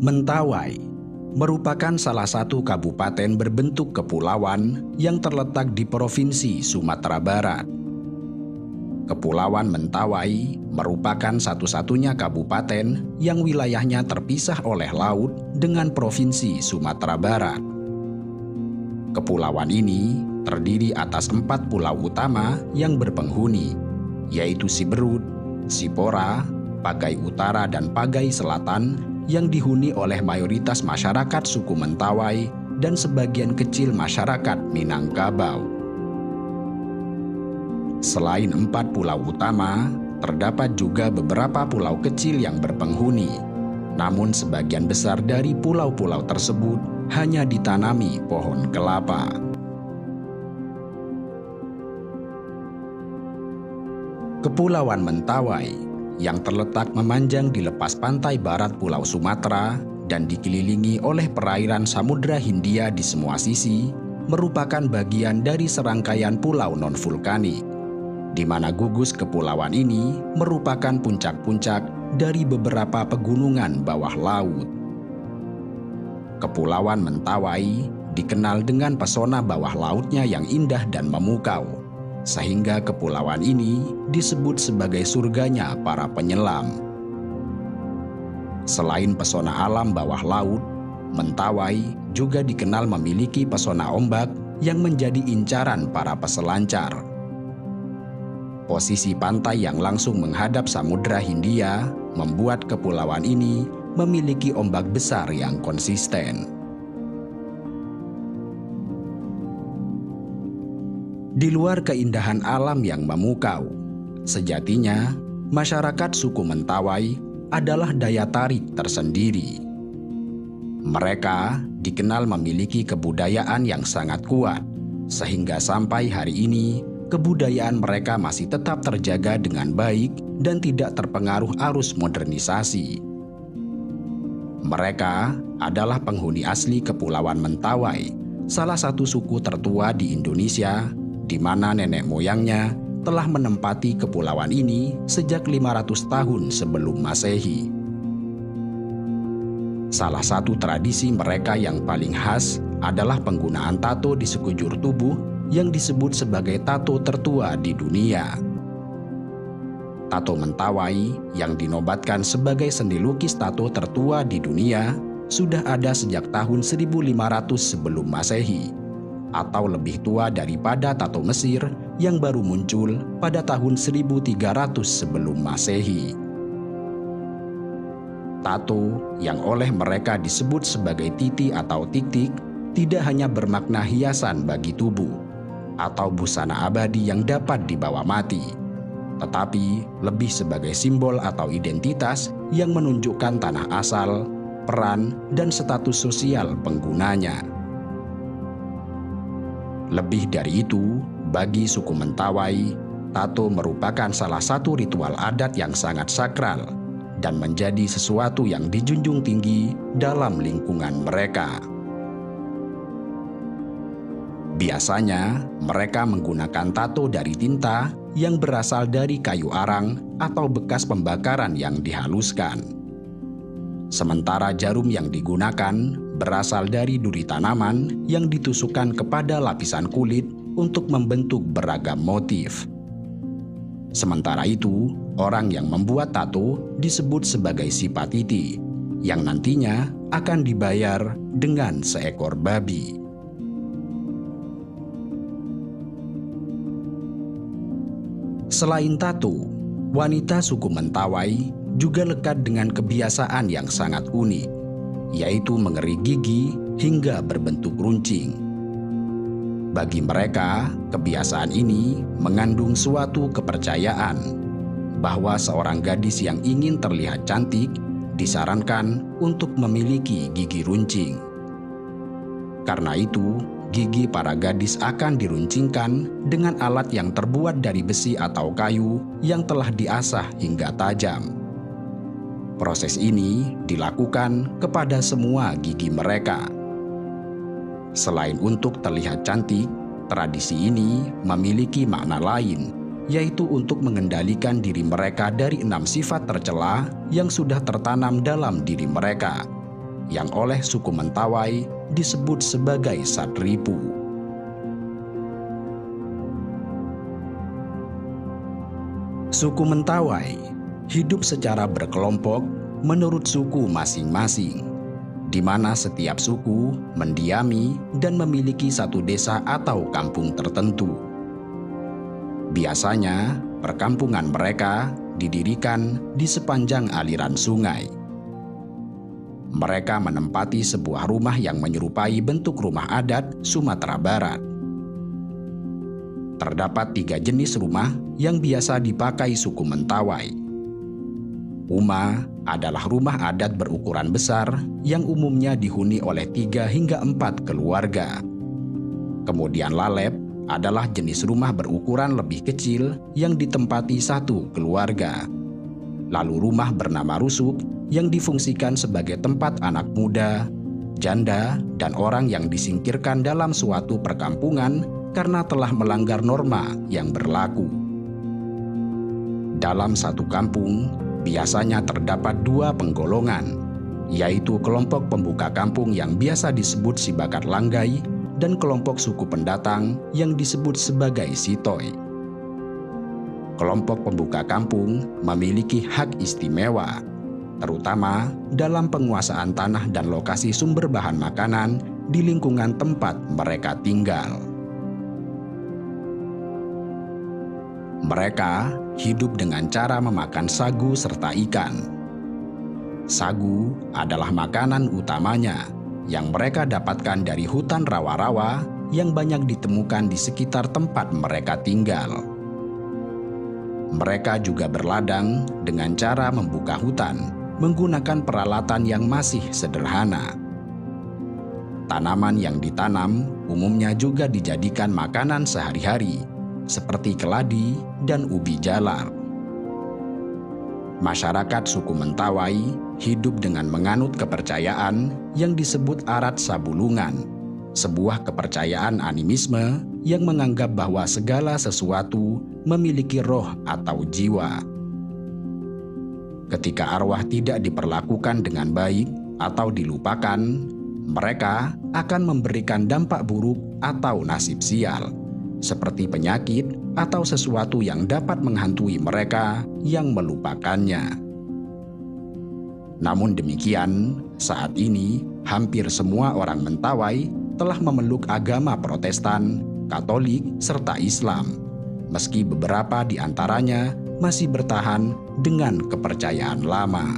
Mentawai merupakan salah satu kabupaten berbentuk kepulauan yang terletak di Provinsi Sumatera Barat. Kepulauan Mentawai merupakan satu-satunya kabupaten yang wilayahnya terpisah oleh laut dengan Provinsi Sumatera Barat. Kepulauan ini terdiri atas 4 pulau utama yang berpenghuni, yaitu Siberut, Sipora, Pagai Utara, dan Pagai Selatan, yang dihuni oleh mayoritas masyarakat suku Mentawai dan sebagian kecil masyarakat Minangkabau. Selain 4 pulau utama, terdapat juga beberapa pulau kecil yang berpenghuni. Namun sebagian besar dari pulau-pulau tersebut hanya ditanami pohon kelapa. Kepulauan Mentawai yang terletak memanjang di lepas pantai barat Pulau Sumatera dan dikelilingi oleh perairan Samudra Hindia di semua sisi, merupakan bagian dari serangkaian pulau non-vulkanik, di mana gugus kepulauan ini merupakan puncak-puncak dari beberapa pegunungan bawah laut. Kepulauan Mentawai dikenal dengan pesona bawah lautnya yang indah dan memukau, sehingga kepulauan ini disebut sebagai surganya para penyelam. Selain pesona alam bawah laut, Mentawai juga dikenal memiliki pesona ombak yang menjadi incaran para peselancar. Posisi pantai yang langsung menghadap Samudra Hindia membuat kepulauan ini memiliki ombak besar yang konsisten. Di luar keindahan alam yang memukau, sejatinya masyarakat suku Mentawai adalah daya tarik tersendiri. Mereka dikenal memiliki kebudayaan yang sangat kuat, sehingga sampai hari ini kebudayaan mereka masih tetap terjaga dengan baik dan tidak terpengaruh arus modernisasi. Mereka adalah penghuni asli Kepulauan Mentawai, salah satu suku tertua di Indonesia, di mana nenek moyangnya telah menempati kepulauan ini sejak 500 tahun sebelum Masehi. Salah satu tradisi mereka yang paling khas adalah penggunaan tato di sekujur tubuh yang disebut sebagai tato tertua di dunia. Tato Mentawai yang dinobatkan sebagai seni lukis tato tertua di dunia sudah ada sejak tahun 1500 sebelum Masehi, atau lebih tua daripada tato Mesir yang baru muncul pada tahun 1300 sebelum Masehi. Tato yang oleh mereka disebut sebagai titi atau tik-tik tidak hanya bermakna hiasan bagi tubuh atau busana abadi yang dapat dibawa mati, tetapi lebih sebagai simbol atau identitas yang menunjukkan tanah asal, peran, dan status sosial penggunanya. Lebih dari itu, bagi suku Mentawai, tato merupakan salah satu ritual adat yang sangat sakral dan menjadi sesuatu yang dijunjung tinggi dalam lingkungan mereka. Biasanya, mereka menggunakan tato dari tinta yang berasal dari kayu arang atau bekas pembakaran yang dihaluskan. Sementara jarum yang digunakan berasal dari duri tanaman yang ditusukkan kepada lapisan kulit untuk membentuk beragam motif. Sementara itu, orang yang membuat tato disebut sebagai sipatiti, yang nantinya akan dibayar dengan seekor babi. Selain tato, wanita suku Mentawai juga lekat dengan kebiasaan yang sangat unik, yaitu mengerik gigi hingga berbentuk runcing. Bagi mereka, kebiasaan ini mengandung suatu kepercayaan bahwa seorang gadis yang ingin terlihat cantik disarankan untuk memiliki gigi runcing. Karena itu, gigi para gadis akan diruncingkan dengan alat yang terbuat dari besi atau kayu yang telah diasah hingga tajam. Proses ini dilakukan kepada semua gigi mereka. Selain untuk terlihat cantik, tradisi ini memiliki makna lain, yaitu untuk mengendalikan diri mereka dari 6 sifat tercela yang sudah tertanam dalam diri mereka, yang oleh suku Mentawai disebut sebagai Satripu. Suku Mentawai hidup secara berkelompok menurut suku masing-masing, di mana setiap suku mendiami dan memiliki satu desa atau kampung tertentu. Biasanya, perkampungan mereka didirikan di sepanjang aliran sungai. Mereka menempati sebuah rumah yang menyerupai bentuk rumah adat Sumatera Barat. Terdapat 3 jenis rumah yang biasa dipakai suku Mentawai. Uma adalah rumah adat berukuran besar yang umumnya dihuni oleh 3 hingga 4 keluarga. Kemudian lalep adalah jenis rumah berukuran lebih kecil yang ditempati 1 keluarga. Lalu rumah bernama rusuk yang difungsikan sebagai tempat anak muda, janda, dan orang yang disingkirkan dalam suatu perkampungan karena telah melanggar norma yang berlaku. Dalam satu kampung, biasanya terdapat 2 penggolongan, yaitu kelompok pembuka kampung yang biasa disebut Sibakat Langgai dan kelompok suku pendatang yang disebut sebagai Sitoi. Kelompok pembuka kampung memiliki hak istimewa, terutama dalam penguasaan tanah dan lokasi sumber bahan makanan di lingkungan tempat mereka tinggal. Mereka hidup dengan cara memakan sagu serta ikan. Sagu adalah makanan utamanya yang mereka dapatkan dari hutan rawa-rawa yang banyak ditemukan di sekitar tempat mereka tinggal. Mereka juga berladang dengan cara membuka hutan menggunakan peralatan yang masih sederhana. Tanaman yang ditanam umumnya juga dijadikan makanan sehari-hari, seperti keladi dan ubi jalar. Masyarakat suku Mentawai hidup dengan menganut kepercayaan yang disebut Arat Sabulungan, sebuah kepercayaan animisme yang menganggap bahwa segala sesuatu memiliki roh atau jiwa. Ketika arwah tidak diperlakukan dengan baik atau dilupakan, mereka akan memberikan dampak buruk atau nasib sial, seperti penyakit atau sesuatu yang dapat menghantui mereka yang melupakannya. Namun demikian, saat ini hampir semua orang Mentawai telah memeluk agama Protestan, Katolik, serta Islam, meski beberapa di antaranya masih bertahan dengan kepercayaan lama.